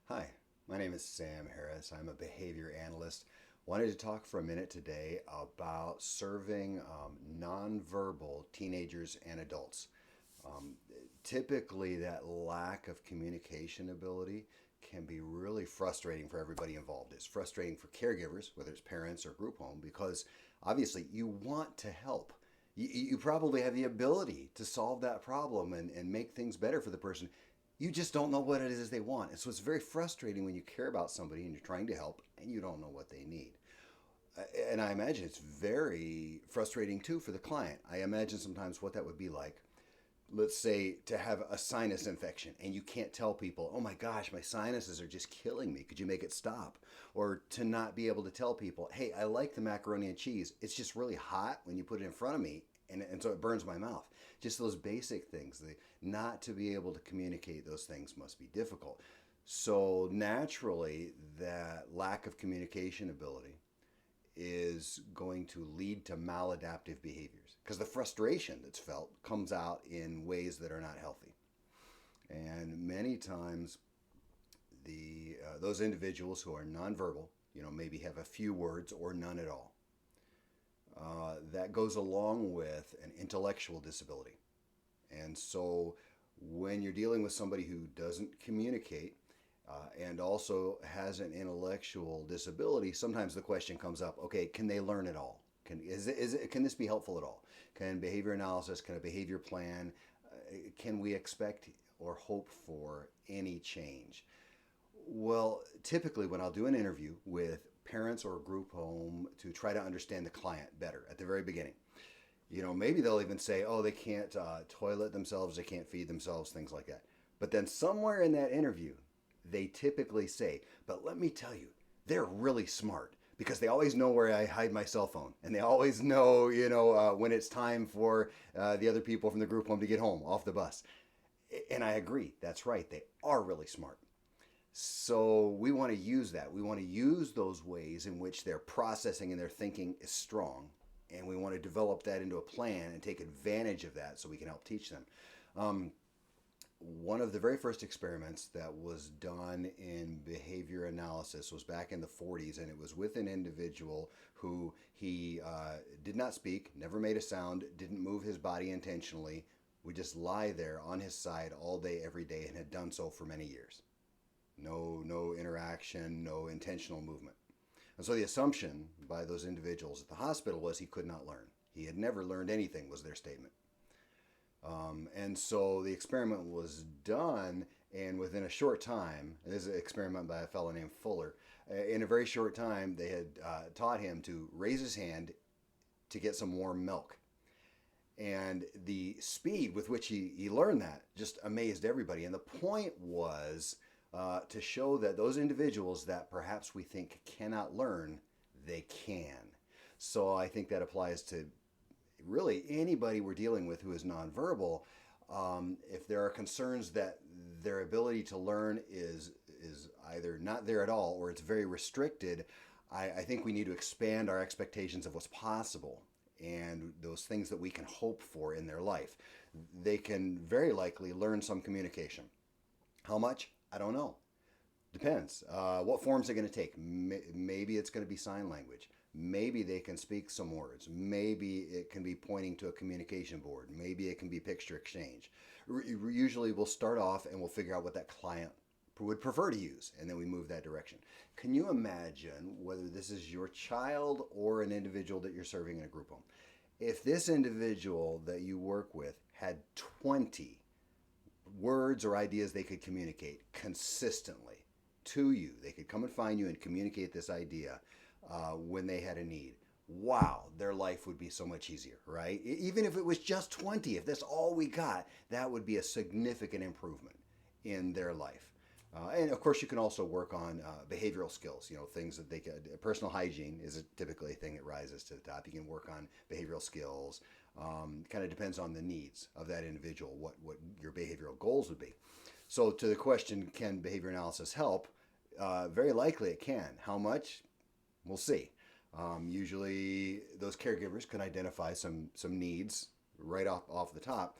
Hi, my name is Sam Harris. I'm a behavior analyst. Wanted to talk for a minute today about serving nonverbal teenagers and adults. Um, Typically, that lack of communication ability can be really frustrating for everybody involved. It's frustrating for caregivers, whether it's parents or group home, because obviously you want to help. You probably have the ability to solve that problem and make things better for the person. You just don't know what it is they want. And so it's very frustrating when you care about somebody and you're trying to help and you don't know what they need. And I imagine it's very frustrating too for the client. I imagine sometimes what that would be like. Let's say to have a sinus infection and you can't tell people, oh my gosh, my sinuses are just killing me. Could you make it stop? Or to not be able to tell people, hey, I like the macaroni and cheese. It's just really hot when you put it in front of me, and so it burns my mouth. Just those basic things. Not to be able to communicate those things must be difficult. So naturally, that lack of communication ability is going to lead to maladaptive behaviors because the frustration that's felt comes out in ways that are not healthy. And many times, those individuals who are nonverbal, maybe have a few words or none at all, that goes along with an intellectual disability. And so, when you're dealing with somebody who doesn't communicate and also has an intellectual disability, sometimes the question comes up: okay, can they learn it all? Can this be helpful at all? Can behavior analysis, can a behavior plan, can we expect or hope for any change? Well, typically, when I'll do an interview with parents or a group home to try to understand the client better at the very beginning, maybe they'll even say, oh, they can't toilet themselves, they can't feed themselves, things like that. But then somewhere in that interview, they typically say, but let me tell you, they're really smart because they always know where I hide my cell phone, and they always know, when it's time for the other people from the group home to get home off the bus. And I agree, that's right, they are really smart. So we want to use that. We want to use those ways in which their processing and their thinking is strong, and we want to develop that into a plan and take advantage of that so we can help teach them. Um, One of the very first experiments that was done in behavior analysis was back in the 40s, and it was with an individual who he did not speak, never made a sound, didn't move his body intentionally, would just lie there on his side all day, every day, and had done so for many years. No interaction, no intentional movement. And so the assumption by those individuals at the hospital was he could not learn. He had never learned anything, was their statement. And so the experiment was done, and within a short time, this is an experiment by a fellow named Fuller, in a very short time, they had taught him to raise his hand to get some warm milk. And the speed with which he learned that just amazed everybody. And the point was to show that those individuals that perhaps we think cannot learn, they can. So I think that applies to really anybody we're dealing with who is nonverbal. If there are concerns that their ability to learn is either not there at all or it's very restricted, I think we need to expand our expectations of what's possible and those things that we can hope for in their life. They can very likely learn some communication. How much? I don't know. Depends. What forms are going to take? Maybe it's going to be sign language. Maybe they can speak some words. Maybe it can be pointing to a communication board. Maybe it can be picture exchange. Usually we'll start off and we'll figure out what that client would prefer to use, and then we move that direction. Can you imagine whether this is your child or an individual that you're serving in a group home? If this individual that you work with had 20 words or ideas they could communicate consistently to you, they could come and find you and communicate this idea when they had a need. Wow, their life would be so much easier, right? Even if it was just 20, if that's all we got, that would be a significant improvement in their life. And of course, you can also work on behavioral skills. Things that they could. Personal hygiene is typically a thing that rises to the top. You can work on behavioral skills. Kind of depends on the needs of that individual, what your behavioral goals would be. So, to the question, can behavior analysis help? Very likely it can. How much? We'll see. Usually, those caregivers can identify some needs right off the top.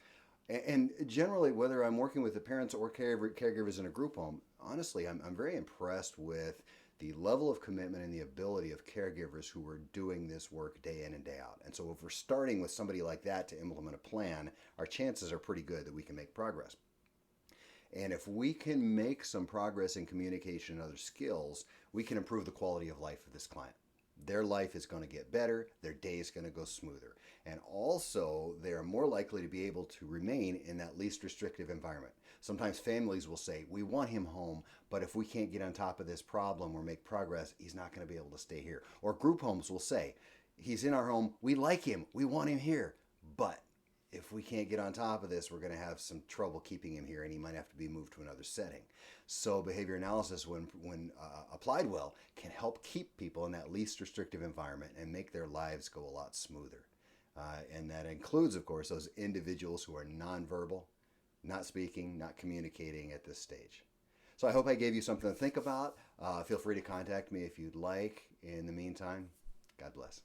And generally, whether I'm working with the parents or caregivers in a group home, honestly, I'm very impressed with the level of commitment and the ability of caregivers who are doing this work day in and day out. And so, if we're starting with somebody like that to implement a plan, our chances are pretty good that we can make progress. And if we can make some progress in communication and other skills, we can improve the quality of life of this client. Their life is going to get better, their day is going to go smoother. And also, they are more likely to be able to remain in that least restrictive environment. Sometimes families will say, we want him home, but if we can't get on top of this problem or make progress, he's not going to be able to stay here. Or group homes will say, he's in our home, we like him, we want him here, but if we can't get on top of this, we're going to have some trouble keeping him here and he might have to be moved to another setting. So behavior analysis, when applied well, can help keep people in that least restrictive environment and make their lives go a lot smoother. And that includes, of course, those individuals who are nonverbal, not speaking, not communicating at this stage. So I hope I gave you something to think about. Feel free to contact me if you'd like. In the meantime, God bless.